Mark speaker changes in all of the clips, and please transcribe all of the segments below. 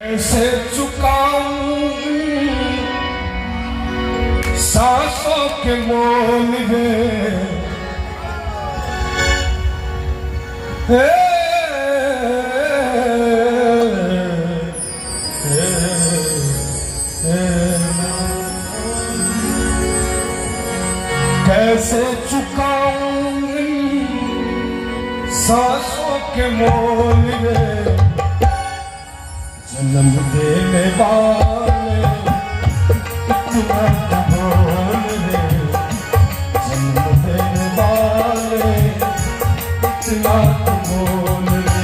Speaker 1: कैसे चुकाऊं सांसों के मोल कैसे चुकाऊं सांसों के मोल जन्म देने वाले इतना बोल रे, जन्म देने वाले इतना बोल रे।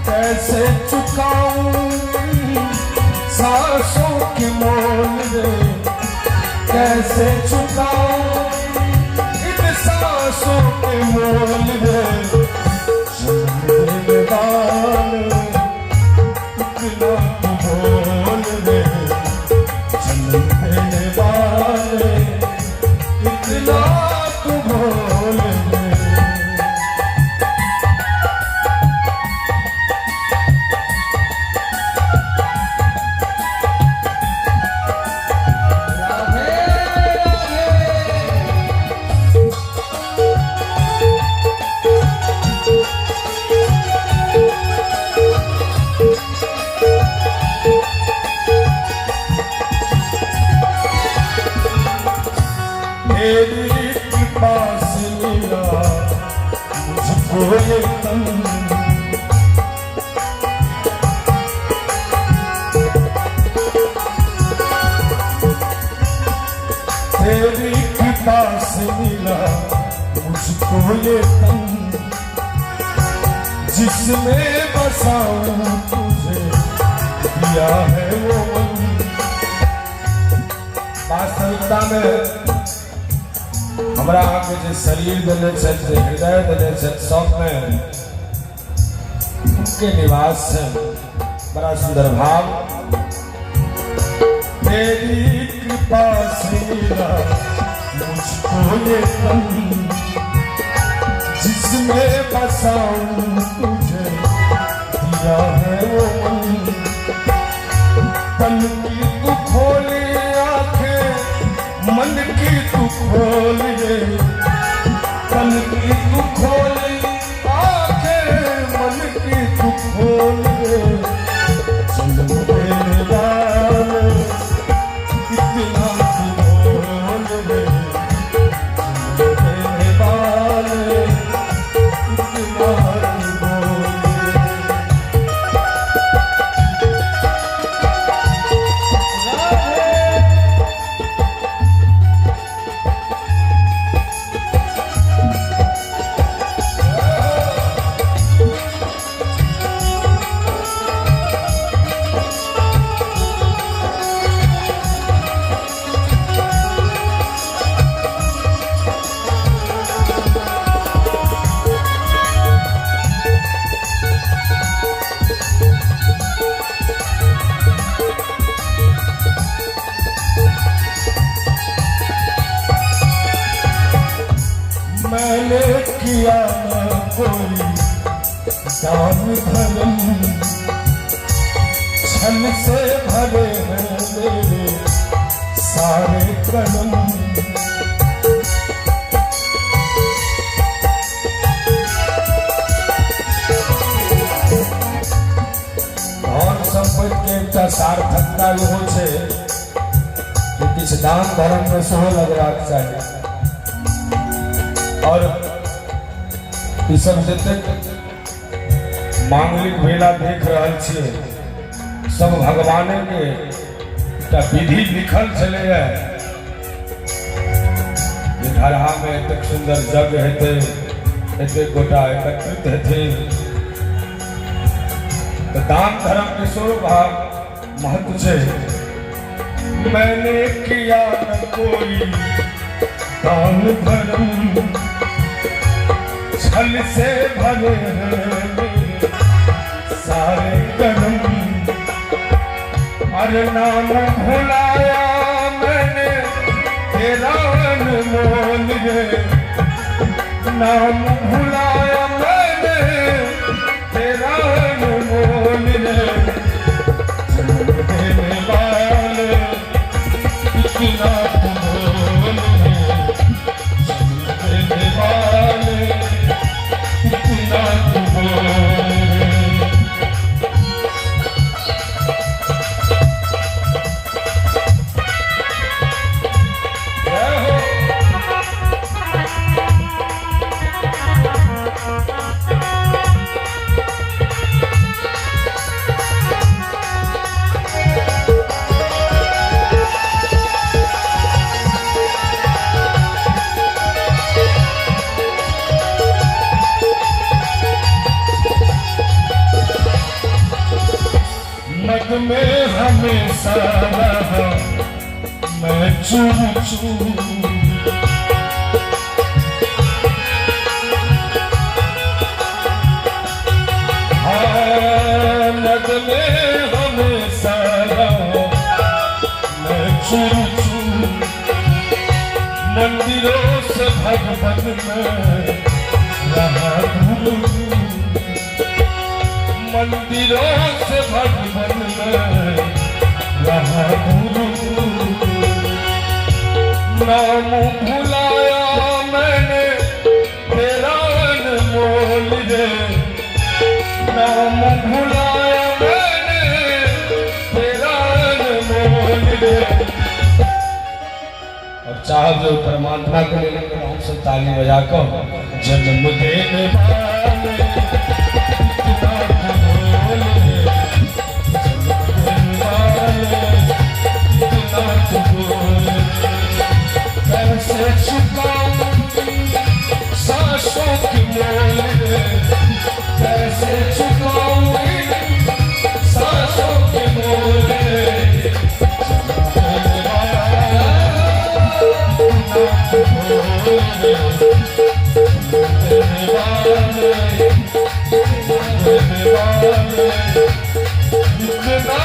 Speaker 1: कैसे चुकाऊं सांसों के मोल रे, कैसे चुकाऊं इन सांसों के मोल रे। जन्म देने वाले इतना बोल रे, जन्म देने वाले इतना बोल रे। तेरी कृपा से मिला मुझको ये तन, तेरी कृपा से मिला मुझको ये तन, जिसमें बसाऊं तुझे दिया है वो मन। वास्तविकता में हमरा के जे शरीर देने छे, जे हृदय देने छे, सब में उनके निवास है। बड़ा सुंदर भाव। तेरी कृपा से मिला मुझको ये तन, जिसमें बसाऊं तुझे दिया है वो मन। तन की तू खोले आंखें, मन की तू खोल रे, तन की तू खोल आंखें, मन की तू खोल रे। जन्म देने वाले इतना बोल रे, जन्म देने वाले इतना बोल रे। मैंने किया न कोई दान धर्म, छल से भरे हैं मेरे सारे कदम। धन संपत्ति के एकटा सार्थकता इहो छै कि किछु दान धर्म में सेहो लगबाक चाही। और ई सब जतेक मांगलिक भेला देख रहल छियै, सब भगवाने के एकटा विधि लिखल छलैया। जे धरहा में एतेक सुंदर यज्ञ हेतै, एतेक गोटा एकत्रित हेतै, तो दान धर्म के स्वरूप महत्व छै। मैंने किया न कोई दान धर्म, छल से भरे हैं मेरे सारे कदम। अरे नाम भुलाया मैंने तेरा अनमोल रे, नाम भुलाया मैंने तेरा अनमोल रे। मद में हमेशा रहा मैं चूर चूर। हाँ मद में हमेशा रहा मैं चूर चूर। मंदिरों से भगवन में रहा दूर। मंदिरों से भगवन में रहा दूर। नाम भुलाया मैंने तेरा अनमोल रे। नाम भुलाया मैंने तेरा अनमोल रे। और चाह जो परमात्मा को लेने के हम सब ताली बजाकर जन्म देने वाले कैसे चुकाऊं सांसों की मोल रे। कैसे चुकाऊं सांसों की मोल रे। इतना